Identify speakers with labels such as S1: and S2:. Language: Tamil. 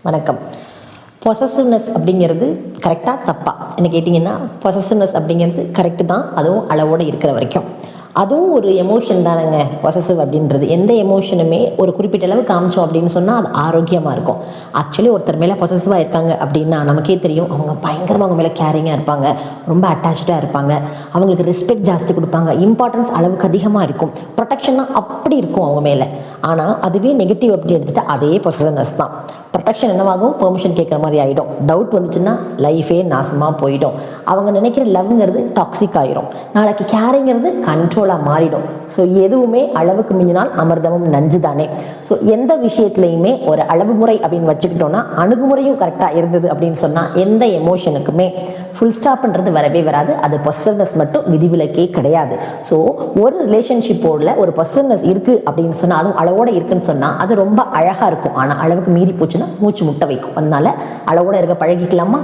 S1: வணக்கம். பொசசிவ்னஸ் அப்படிங்கிறது கரெக்டாக தப்பா என்ன கேட்டிங்கன்னா, பொசசிவ்னஸ் அப்படிங்கிறது கரெக்டு தான், அதுவும் அளவோடு இருக்கிற வரைக்கும். அதுவும் ஒரு எமோஷன் தானேங்க. பொசசிவ் அப்படின்றது எந்த எமோஷனுமே ஒரு குறிப்பிட்ட அளவு காமிச்சோம் அப்படின்னு சொன்னால் அது ஆரோக்கியமாக இருக்கும். ஆக்சுவலி ஒருத்தர் மேலே பொசசிவாக இருக்காங்க அப்படின்னா நமக்கே தெரியும், அவங்க பயங்கரமாக அவங்க மேலே கேரிங்காக இருப்பாங்க, ரொம்ப அட்டாச்சாக இருப்பாங்க, அவங்களுக்கு ரெஸ்பெக்ட் ஜாஸ்தி கொடுப்பாங்க, இம்பார்ட்டன்ஸ் அளவுக்கு அதிகமாக இருக்கும், ப்ரொடெக்ஷன்லாம் அப்படி இருக்கும் அவங்க மேலே. ஆனால் அதுவே நெகட்டிவ் அப்படி எடுத்துகிட்டா அதே பொசசிவ்னஸ் தான். ப்ரொடெக்ஷன் என்னவாகும், பெர்மிஷன் கேட்குற மாதிரி ஆகிடும். டவுட் வந்துச்சுன்னா லைஃபே நாசமாக போயிடும். அவங்க நினைக்கிற லவ்ங்கிறது டாக்ஸிக் ஆயிரும். நாளைக்கு கேரிங்கிறது கண்ட்ரோலாக மாறிடும். ஸோ எதுவுமே அளவுக்கு மிஞ்சினால் அமிர்தமும் நஞ்சு தானே. ஸோ எந்த விஷயத்துலையுமே ஒரு அளவு முறை அப்படின்னு வச்சுக்கிட்டோன்னா, அணுகுமுறையும் கரெக்டாக இருந்தது அப்படின்னு சொன்னால் எந்த எமோஷனுக்குமே ஃபுல் ஸ்டாப்ன்றது வரவே வராது. அது பொசசிவ்னஸ் மட்டும் விதிவிலக்கே கிடையாது. ஸோ ஒரு ரிலேஷன்ஷிப்போட ஒரு பொசசிவ்னஸ் இருக்குது அப்படின்னு சொன்னால், அதுவும் அளவோடு இருக்குன்னு சொன்னால் அது ரொம்ப அழகாக இருக்கும். ஆனால் அளவுக்கு மீறி போச்சுன்னா மூச்சு முட்டை வைக்கும். அதனால அளவோடு இருக்க பழகிக்கலாமா?